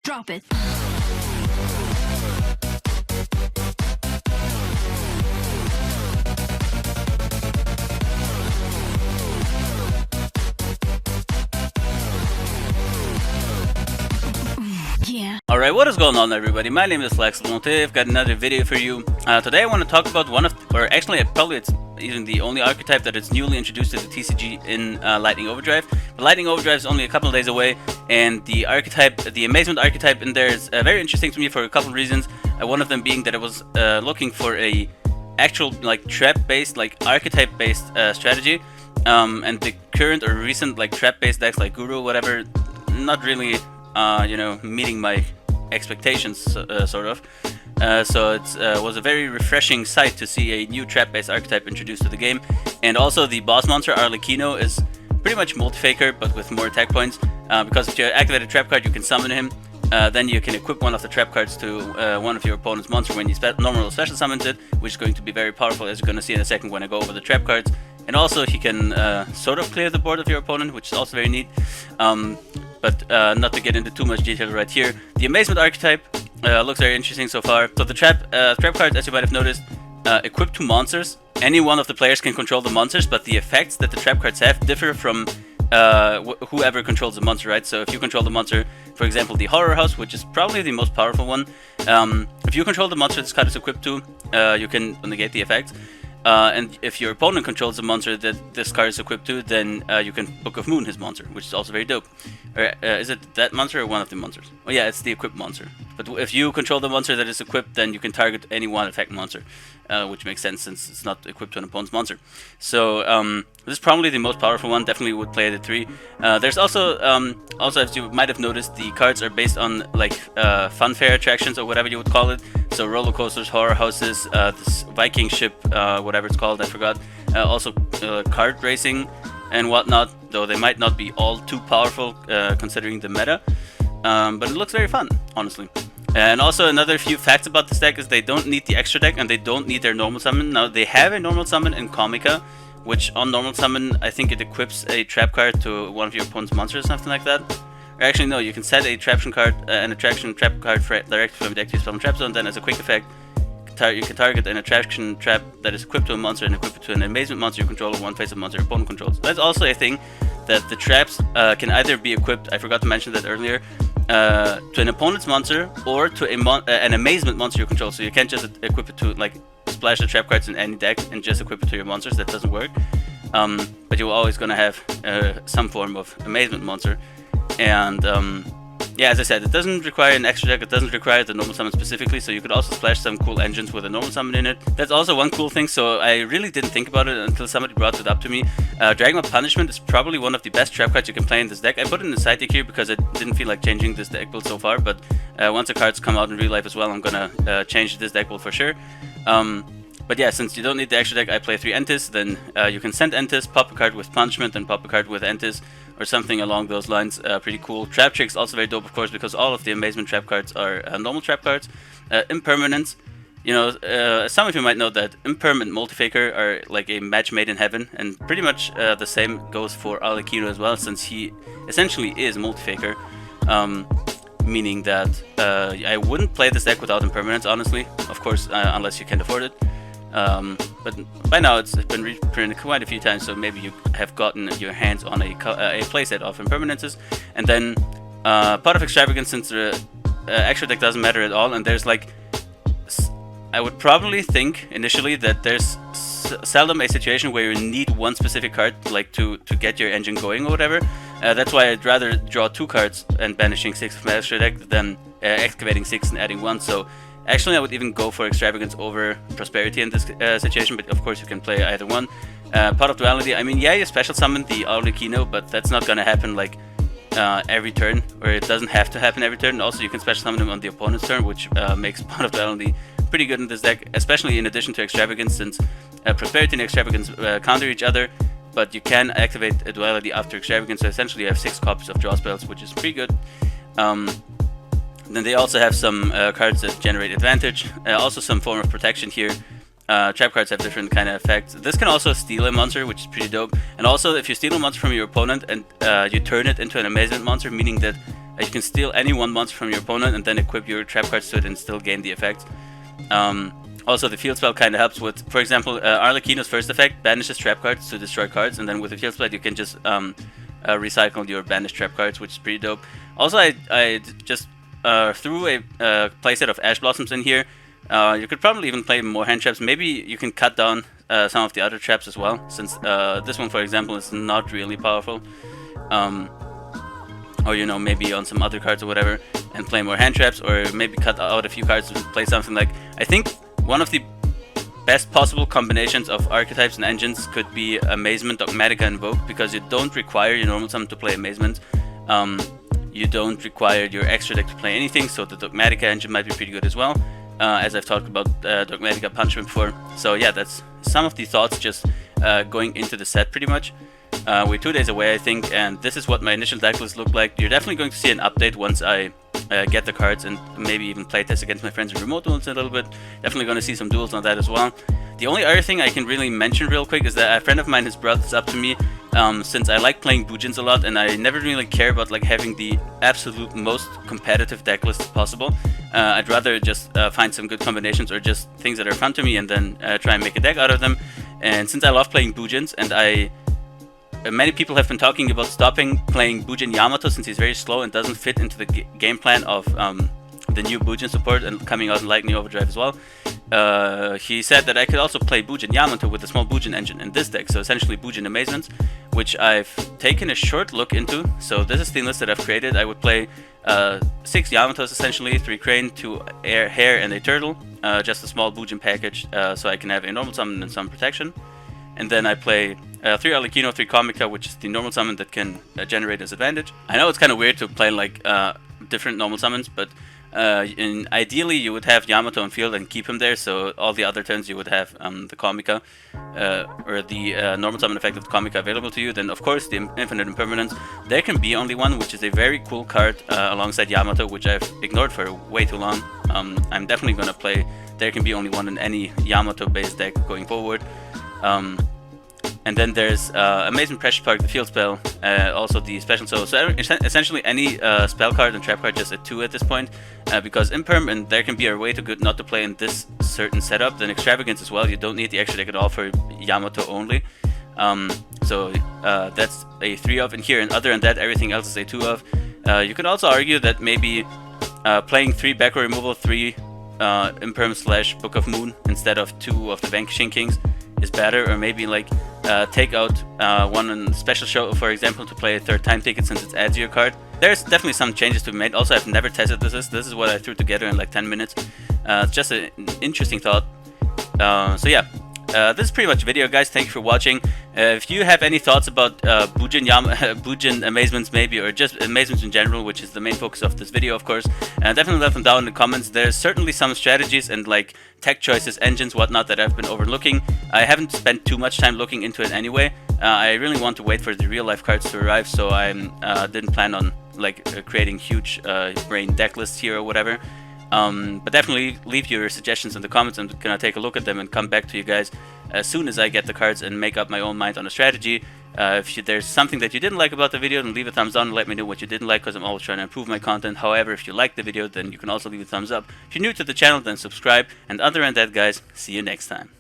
Drop it. Yeah. Alright, what is going on everybody? My name is Lightning. I've got another video for you. Today I want to talk about one of, or actually probably it's even the only archetype that is newly introduced to the TCG in Lightning Overdrive. But Lightning Overdrive is only a couple of days away, and the archetype, the Amazement archetype in there is very interesting to me for a couple of reasons. One of them being that I was looking for a actual like trap-based, like archetype-based strategy, and the current or recent like trap-based decks like Guru, whatever, not really you know, meeting my expectations, sort of. So it was a very refreshing sight to see a new trap-based archetype introduced to the game. And also the boss monster Arlecchino is pretty much multi-faker, but with more attack points. Because if you activate a trap card, you can summon him. Then you can equip one of the trap cards to one of your opponent's monster when you normal special summons it, which is going to be very powerful, as you're going to see in a second when I go over the trap cards. And also he can sort of clear the board of your opponent, which is also very neat. But not to get into too much detail right here. The Amazement archetype looks very interesting so far. So the trap cards, as you might have noticed, equip to monsters. Any one of the players can control the monsters, but the effects that the trap cards have differ from whoever controls the monster, right? So if you control the monster, for example, the Horror House, which is probably the most powerful one, if you control the monster this card is equipped to, you can negate the effects. And if your opponent controls the monster that this card is equipped to, then you can Book of Moon his monster, which is also very dope. Or, is it that monster or one of the monsters? Oh yeah, it's the equipped monster. But if you control the monster that is equipped, then you can target any one effect monster, which makes sense since it's not equipped to an opponent's monster. So this is probably the most powerful one. Definitely would play it at 3. There's also as you might have noticed, the cards are based on like funfair attractions or whatever you would call it. So roller coasters, horror houses, this Viking ship, whatever it's called, I forgot. Also kart racing and whatnot, though they might not be all too powerful considering the meta. But it looks very fun, honestly. And also another few facts about this deck is they don't need the extra deck and they don't need their normal summon. Now they have a normal summon in Comica, which on normal summon I think it equips a trap card to one of your opponent's monsters or something like that. Or actually no, you can set a attraction card, an attraction trap card directly from the deck to your trap zone. Then as a quick effect, you can target an attraction trap that is equipped to a monster and equip it to an amazement monster you control or one face of monster your opponent controls. That's also a thing that the traps can either be equipped, I forgot to mention that earlier, to an opponent's monster or to an amazement monster you control. So you can't just equip it to like splash the trap cards in any deck and just equip it to your monsters. That doesn't work. But you're always gonna have some form of amazement monster. And yeah, as I said, it doesn't require an extra deck, it doesn't require the normal summon specifically, so you could also splash some cool engines with a normal summon in it. That's also one cool thing, so I really didn't think about it until somebody brought it up to me. Dragon of Punishment is probably one of the best trap cards you can play in this deck. I put it in the side deck here because I didn't feel like changing this deck build so far, but once the cards come out in real life as well, I'm gonna change this deck build for sure. But yeah, since you don't need the extra deck, I play 3 Entis, then you can send Entis, pop a card with Punishment, and pop a card with Entis, or something along those lines. Pretty cool. Trap Trick's also very dope, of course, because all of the Amazement trap cards are normal trap cards. Impermanence, you know, some of you might know that Impermanent Multifaker are like a match made in heaven, and pretty much the same goes for Arlecchino as well, since he essentially is Multifaker. Meaning that I wouldn't play this deck without Impermanence, honestly, of course, unless you can afford it. But by now it's been reprinted quite a few times, so maybe you have gotten your hands on a playset of Impermanences. And then Pot of Extravagance, since the extra deck doesn't matter at all, and there's like, I would probably think initially that there's seldom a situation where you need one specific card like to get your engine going or whatever. That's why I'd rather draw 2 cards and banishing 6 from my extra deck than excavating 6 and adding 1. So actually, I would even go for Extravagance over Prosperity in this situation, but of course you can play either one. Pot of Duality, I mean, yeah, you special summon the Arlecchino, but that's not gonna happen like every turn, or it doesn't have to happen every turn. And also, you can special summon him on the opponent's turn, which makes Pot of Duality pretty good in this deck, especially in addition to Extravagance, since Prosperity and Extravagance counter each other, but you can activate a Duality after Extravagance, so essentially you have 6 copies of draw spells, which is pretty good. Then they also have some cards that generate advantage, also some form of protection here. Trap cards have different kind of effects. This can also steal a monster, which is pretty dope. And also, if you steal a monster from your opponent and you turn it into an amazement monster, meaning that You can steal any one monster from your opponent and then equip your trap cards to it and still gain the effect. Also, the field spell kind of helps with, for example, Arlecchino's first effect banishes trap cards to destroy cards, and then with the field spell you can just recycle your banished trap cards, which is pretty dope. Also, I just threw a playset of Ash Blossoms in here. You could probably even play more hand traps. Maybe you can cut down some of the other traps as well, since this one, for example, is not really powerful. Or, you know, maybe on some other cards or whatever, and play more hand traps, or maybe cut out a few cards to play something like... I think one of the best possible combinations of archetypes and engines could be Amazement, Dogmatica, and Invoke, because you don't require your normal summon to play Amazement. You don't require your extra deck to play anything, so the Dogmatica engine might be pretty good as well, as I've talked about Dogmatica Punishment before. So yeah, that's some of the thoughts just going into the set pretty much. We're 2 days away, I think, and this is what my initial deck list looked like. You're definitely going to see an update once I get the cards and maybe even playtest against my friends in remote duels a little bit. Definitely going to see some duels on that as well. The only other thing I can really mention real quick is that a friend of mine has brought this up to me, since I like playing Bujins a lot and I never really care about like having the absolute most competitive deck list possible. I'd rather just find some good combinations or just things that are fun to me and then try and make a deck out of them. And since I love playing Bujins, and many people have been talking about stopping playing Bujin Yamato since he's very slow and doesn't fit into the game plan of the new Bujin support and coming out in Lightning Overdrive as well. He said that I could also play Bujin Yamato with a small Bujin engine in this deck, so essentially Bujin Amazement, which I've taken a short look into. So this is the list that I've created. I would play 6 Yamatos essentially, 3 Crane, 2 Hare, and a Turtle, just a small Bujin package, so I can have a normal summon and some protection. And then I play 3 Arlecchino, 3 Comica, which is the normal summon that can generate as advantage. I know it's kind of weird to play like different normal summons, but ideally you would have Yamato on field and keep him there, so all the other turns you would have the Comica, or the normal summon effect of the Comica available to you. Then of course the Infinite Impermanence. There can be only one, which is a very cool card alongside Yamato, which I've ignored for way too long. I'm definitely going to play There Can Be Only One in any Yamato based deck going forward. And then there's Amazement Pressure Spark, the field spell, also the special. So essentially any spell card and trap card just at 2 at this point, because Imperm and There Can Be are way too good not to play in this certain setup. Then Extravagance as well, you don't need the extra deck at all for Yamato only. So that's a 3 of in here, and other than that everything else is a 2 of. You could also argue that maybe playing 3 back row removal, 3 Imperm / Book of Moon instead of 2 of the Vanquishing Kings is better, or maybe like take out one in special show, for example, to play a 3rd time ticket since it adds your card. There's definitely some changes to be made. Also, I've never tested this. This is what I threw together in like 10 minutes. It's just an interesting thought. So yeah, this is pretty much the video, guys. Thank you for watching. If you have any thoughts about Bujin Amazements maybe, or just Amazements in general, which is the main focus of this video, of course, definitely let them down in the comments. There's certainly some strategies and like tech choices, engines, whatnot that I've been overlooking. I haven't spent too much time looking into it anyway. I really want to wait for the real life cards to arrive, so I didn't plan on like creating huge brain deck lists here or whatever. But definitely leave your suggestions in the comments. I'm gonna take a look at them and come back to you guys as soon as I get the cards and make up my own mind on a strategy. If there's something that you didn't like about the video, then leave a thumbs down and let me know what you didn't like, because I'm always trying to improve my content. However, if you liked the video, then you can also leave a thumbs up. If you're new to the channel, then subscribe. And other than that, guys, see you next time.